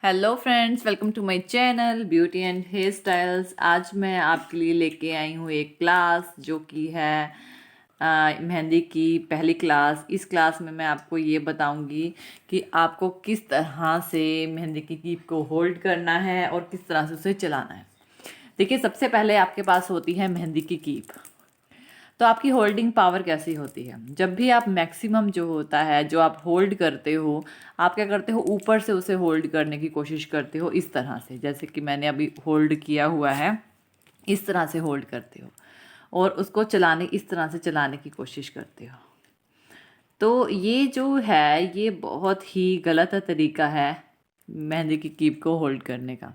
Hello friends, welcome to my channel beauty and hair styles. आज मैं आपके लिए लेके आई हूँ एक क्लास जो कि है मेहंदी की पहली क्लास। इस क्लास में मैं आपको ये बताऊंगी कि आपको किस तरह से मेहंदी की कीप को होल्ड करना है और किस तरह से उसे चलाना है। देखिए, सबसे पहले आपके पास होती है मेहंदी की कीप। तो आपकी होल्डिंग पावर कैसी होती है? जब भी आप मैक्सिमम जो होता है जो आप होल्ड करते हो, आप क्या करते हो, ऊपर से उसे होल्ड करने की कोशिश करते हो इस तरह से, जैसे कि मैंने अभी होल्ड किया हुआ है, इस तरह से होल्ड करते हो और उसको चलाने इस तरह से चलाने की कोशिश करते हो। तो ये जो है ये बहुत ही गलत तरीका है मेहंदी की कीप को होल्ड करने का।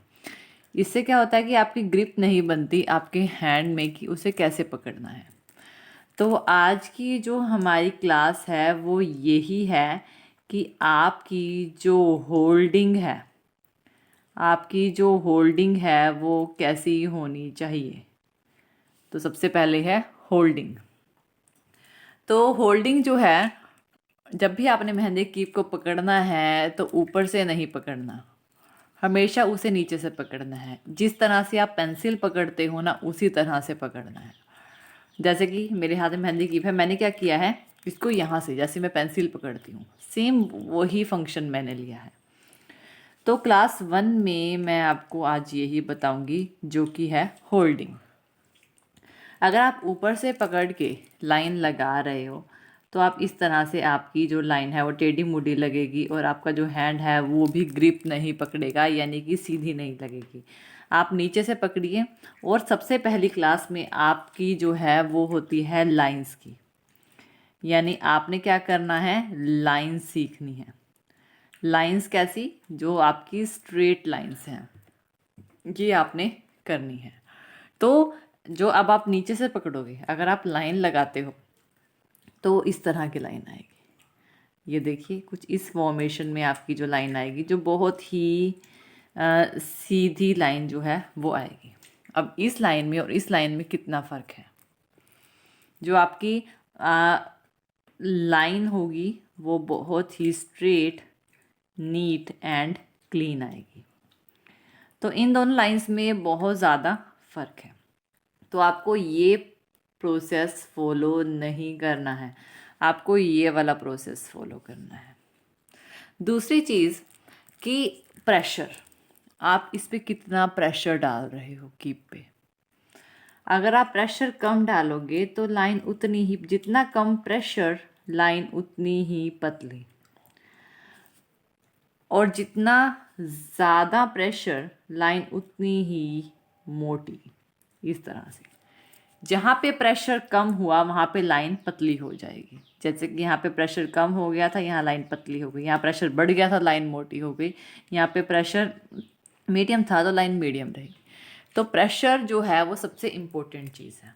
इससे क्या होता है कि आपकी ग्रिप नहीं बनती आपके हैंड में कि उसे कैसे पकड़ना है। तो आज की जो हमारी क्लास है वो यही है कि आपकी जो होल्डिंग है वो कैसी होनी चाहिए। तो सबसे पहले है होल्डिंग। तो होल्डिंग जो है, जब भी आपने मेहंदी कीप को पकड़ना है तो ऊपर से नहीं पकड़ना, हमेशा उसे नीचे से पकड़ना है। जिस तरह से आप पेंसिल पकड़ते हो ना, उसी तरह से पकड़ना है। जैसे कि मेरे हाथ में मेहंदी कीप है, मैंने क्या किया है, इसको यहाँ से जैसे मैं पेंसिल पकड़ती हूँ सेम वही फंक्शन मैंने लिया है। तो क्लास 1 में मैं आपको आज यही बताऊंगी जो कि है होल्डिंग। अगर आप ऊपर से पकड़ के लाइन लगा रहे हो तो आप इस तरह से, आपकी जो लाइन है वो टेढ़ी मुड़ी लगेगी और आपका जो हैंड है वो भी ग्रिप नहीं पकड़ेगा, यानी कि सीधी नहीं लगेगी। आप नीचे से पकड़िए। और सबसे पहली क्लास में आपकी जो है वो होती है लाइंस की, यानी आपने क्या करना है, लाइंस सीखनी है। लाइंस कैसी? जो आपकी स्ट्रेट लाइंस हैं, ये आपने करनी है। तो जो अब आप नीचे से पकड़ोगे, अगर आप लाइन लगाते हो तो इस तरह की लाइन आएगी। ये देखिए, कुछ इस फॉर्मेशन में आपकी जो लाइन आएगी, जो बहुत ही सीधी लाइन जो है वो आएगी। अब इस लाइन में और इस लाइन में कितना फ़र्क है। जो आपकी लाइन होगी वो बहुत ही स्ट्रेट, नीट एंड क्लीन आएगी। तो इन दोनों लाइंस में बहुत ज़्यादा फ़र्क है। तो आपको ये प्रोसेस फॉलो नहीं करना है, आपको ये वाला प्रोसेस फॉलो करना है। दूसरी चीज़ कि प्रेशर, आप इस पे कितना प्रेशर डाल रहे हो कीप पे। अगर आप प्रेशर कम डालोगे तो लाइन उतनी ही, जितना कम प्रेशर लाइन उतनी ही पतली, और जितना ज़्यादा प्रेशर लाइन उतनी ही मोटी। इस तरह से जहाँ पे प्रेशर कम हुआ वहाँ पे लाइन पतली हो जाएगी। जैसे कि यहाँ पे प्रेशर कम हो गया था, यहाँ लाइन पतली हो गई। यहाँ प्रेशर बढ़ गया था, लाइन मोटी हो गई। यहाँ पे प्रेशर मीडियम था तो लाइन मीडियम रही। तो प्रेशर जो है वो सबसे इम्पोर्टेंट चीज़ है।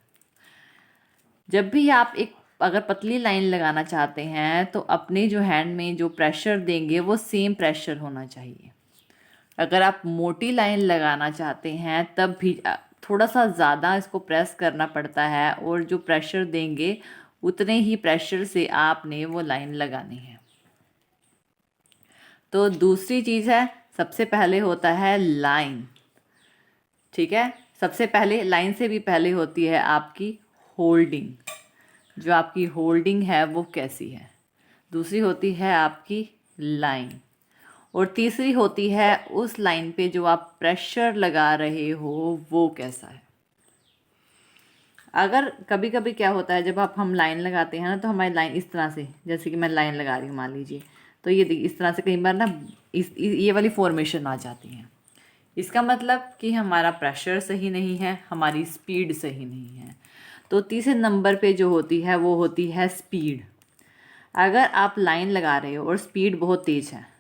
जब भी आप एक अगर पतली लाइन लगाना चाहते हैं तो अपने जो हैंड में जो प्रेशर देंगे वो सेम प्रेशर होना चाहिए। अगर आप मोटी लाइन लगाना चाहते हैं तब भी थोड़ा सा ज़्यादा इसको प्रेस करना पड़ता है, और जो प्रेशर देंगे उतने ही प्रेशर से आपने वो लाइन लगानी है। तो दूसरी चीज़ है, सबसे पहले होता है लाइन। ठीक है, सबसे पहले लाइन से भी पहले होती है आपकी होल्डिंग। जो आपकी होल्डिंग है वो कैसी है। दूसरी होती है आपकी लाइन, और तीसरी होती है उस लाइन पे जो आप प्रेशर लगा रहे हो वो कैसा है। अगर कभी कभी क्या होता है, जब हम लाइन लगाते हैं ना, तो हमारी लाइन इस तरह से, जैसे कि मैं लाइन लगा रही हूँ मान लीजिए, तो ये इस तरह से कई बार ना ये वाली फॉर्मेशन आ जाती है। इसका मतलब कि हमारा प्रेशर सही नहीं है, हमारी स्पीड सही नहीं है। तो तीसरे नंबर पे जो होती है वो होती है स्पीड। अगर आप लाइन लगा रहे हो और स्पीड बहुत तेज़ है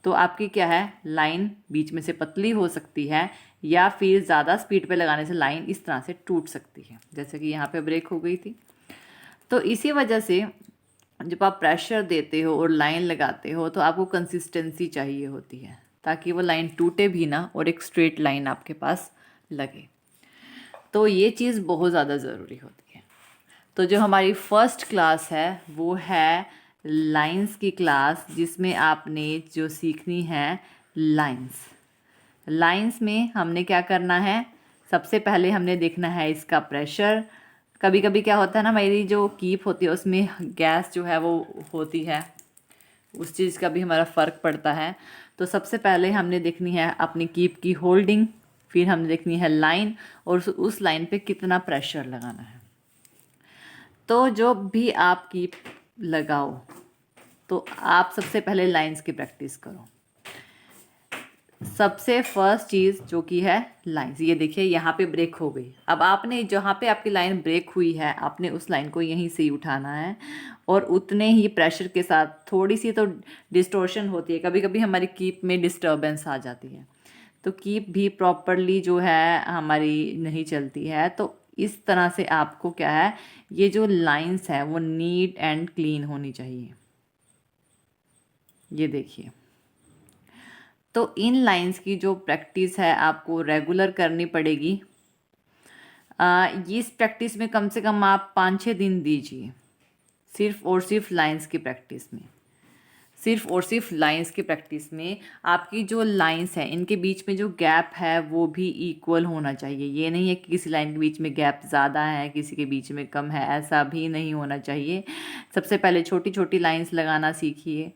तो आपकी क्या है, लाइन बीच में से पतली हो सकती है, या फिर ज़्यादा स्पीड पे लगाने से लाइन इस तरह से टूट सकती है, जैसे कि यहाँ पे ब्रेक हो गई थी। तो इसी वजह से जब आप प्रेशर देते हो और लाइन लगाते हो तो आपको कंसिस्टेंसी चाहिए होती है, ताकि वो लाइन टूटे भी ना और एक स्ट्रेट लाइन आपके पास लगे। तो ये चीज़ बहुत ज़्यादा ज़रूरी होती है। तो जो हमारी फर्स्ट क्लास है वो है लाइंस की क्लास, जिसमें आपने जो सीखनी है लाइंस। लाइंस में हमने क्या करना है, सबसे पहले हमने देखना है इसका प्रेशर। कभी कभी क्या होता है ना, मेरी जो कीप होती है उसमें गैस जो है वो होती है, उस चीज़ का भी हमारा फ़र्क पड़ता है। तो सबसे पहले हमने देखनी है अपनी कीप की होल्डिंग, फिर हमने देखनी है लाइन, और उस लाइन पे कितना प्रेशर लगाना है। तो जो भी आप कीप लगाओ तो आप सबसे पहले लाइंस की प्रैक्टिस करो। सबसे फर्स्ट चीज़ जो कि है लाइंस, ये देखिए यहाँ पे ब्रेक हो गई। अब आपने जहाँ पे आपकी लाइन ब्रेक हुई है, आपने उस लाइन को यहीं से ही उठाना है और उतने ही प्रेशर के साथ। थोड़ी सी तो डिस्टॉर्शन होती है, कभी कभी हमारी कीप में डिस्टर्बेंस आ जाती है, तो कीप भी प्रॉपरली जो है हमारी नहीं चलती है। तो इस तरह से आपको क्या है, ये जो लाइंस है वो नीट एंड क्लीन होनी चाहिए। ये देखिए, तो इन लाइंस की जो प्रैक्टिस है आपको रेगुलर करनी पड़ेगी। इस प्रैक्टिस में कम से कम आप 5-6 दिन दीजिए, सिर्फ और सिर्फ लाइंस की प्रैक्टिस में। सिर्फ और सिर्फ लाइंस की प्रैक्टिस में आपकी जो लाइंस हैं इनके बीच में जो गैप है वो भी इक्वल होना चाहिए। ये नहीं है कि किसी लाइन के बीच में गैप ज़्यादा है, किसी के बीच में कम है, ऐसा भी नहीं होना चाहिए। सबसे पहले छोटी छोटी लाइंस लगाना सीखिए,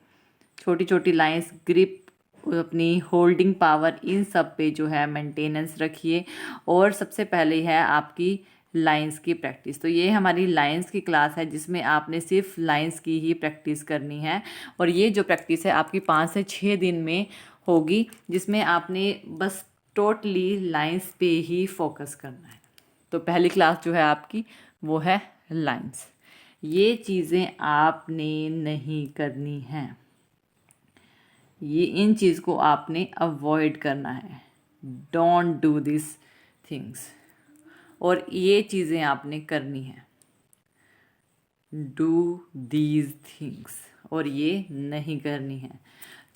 छोटी छोटी लाइंस, ग्रिप, अपनी होल्डिंग पावर, इन सब पे जो है मेंटेनेंस रखिए। और सबसे पहले है आपकी लाइंस की प्रैक्टिस। तो ये हमारी लाइंस की क्लास है जिसमें आपने सिर्फ लाइंस की ही प्रैक्टिस करनी है। और ये जो प्रैक्टिस है आपकी 5 से 6 दिन में होगी, जिसमें आपने बस टोटली लाइंस पे ही फोकस करना है। तो पहली क्लास जो है आपकी वो है लाइंस। ये चीज़ें आपने नहीं करनी हैं, ये इन चीज़ को आपने अवॉइड करना है। डोंट डू दिस थिंग्स, और ये चीज़ें आपने करनी है। डू दीज थिंग्स, और ये नहीं करनी है।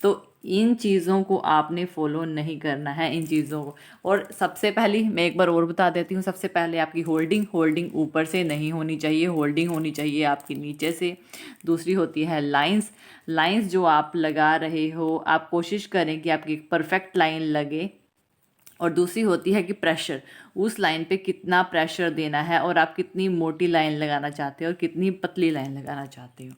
तो इन चीज़ों को आपने फॉलो नहीं करना है, इन चीज़ों को। और सबसे पहली मैं एक बार और बता देती हूँ, सबसे पहले आपकी होल्डिंग ऊपर से नहीं होनी चाहिए, होल्डिंग होनी चाहिए आपकी नीचे से। दूसरी होती है लाइंस जो आप लगा रहे हो, आप कोशिश करें कि आपकी एक परफेक्ट लाइन लगे। और दूसरी होती है कि प्रेशर, उस लाइन पे कितना प्रेशर देना है, और आप कितनी मोटी लाइन लगाना चाहते हो और कितनी पतली लाइन लगाना चाहते हो।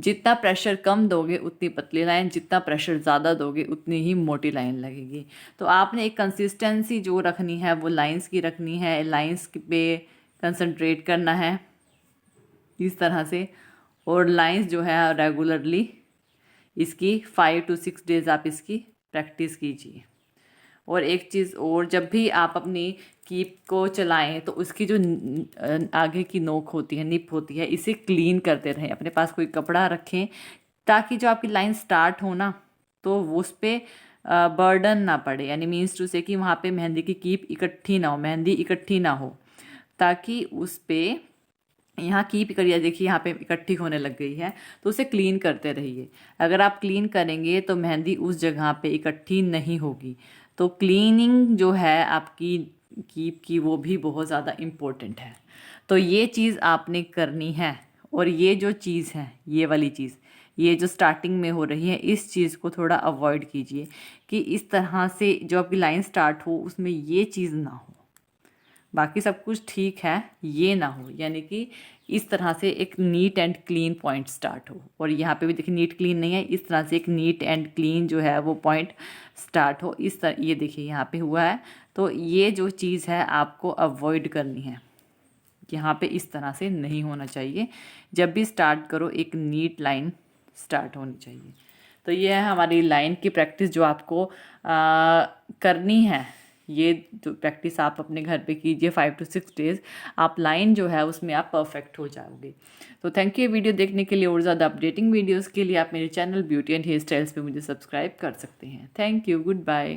जितना प्रेशर कम दोगे उतनी पतली लाइन, जितना प्रेशर ज़्यादा दोगे उतनी ही मोटी लाइन लगेगी। तो आपने एक कंसिस्टेंसी जो रखनी है वो लाइंस की रखनी है, लाइंस पे कंसंट्रेट करना है इस तरह से। और लाइंस जो है रेगुलरली इसकी 5 to 6 डेज़ आप इसकी प्रैक्टिस कीजिए। और एक चीज़ और, जब भी आप अपनी कीप को चलाएं तो उसकी जो आगे की नोक होती है, निप होती है, इसे क्लीन करते रहें। अपने पास कोई कपड़ा रखें ताकि जो आपकी लाइन स्टार्ट हो ना, तो वो उस पर बर्डन ना पड़े, यानी मीन्स टू से कि वहाँ पे मेहंदी की कीप इकट्ठी ना हो, मेहंदी इकट्ठी ना हो, ताकि उस पर यहाँ कीप करिए, देखिए यहाँ पे इकट्ठी होने लग गई है, तो उसे क्लीन करते रहिए। अगर आप क्लीन करेंगे तो मेहंदी उस जगह पे इकट्ठी नहीं होगी। तो क्लीनिंग जो है आपकी कीप की वो भी बहुत ज़्यादा इम्पोर्टेंट है। तो ये चीज़ आपने करनी है। और ये जो चीज़ है, ये वाली चीज़, ये जो स्टार्टिंग में हो रही है, इस चीज़ को थोड़ा अवॉइड कीजिए कि इस तरह से जो आपकी लाइन स्टार्ट हो उसमें ये चीज़ ना हो। बाकी सब कुछ ठीक है, ये ना हो, यानी कि इस तरह से एक neat and clean point start हो। और यहाँ पे भी देखिए नीट क्लीन नहीं है, इस तरह से एक नीट एंड क्लीन जो है वो पॉइंट स्टार्ट हो, इस तरह। ये देखिए यहाँ पे हुआ है, तो ये जो चीज़ है आपको अवॉइड करनी है। यहाँ पे इस तरह से नहीं होना चाहिए। जब भी स्टार्ट करो एक नीट लाइन स्टार्ट होनी चाहिए। तो ये है हमारी लाइन की प्रैक्टिस जो आपको करनी है। ये जो प्रैक्टिस आप अपने घर पे कीजिए 5 to 6 डेज़, आप लाइन जो है उसमें आप परफेक्ट हो जाओगे। तो थैंक यू वीडियो देखने के लिए। और ज़्यादा अपडेटिंग वीडियोस के लिए आप मेरे channel beauty and hair styles पे मुझे सब्सक्राइब कर सकते हैं। Thank you, good bye.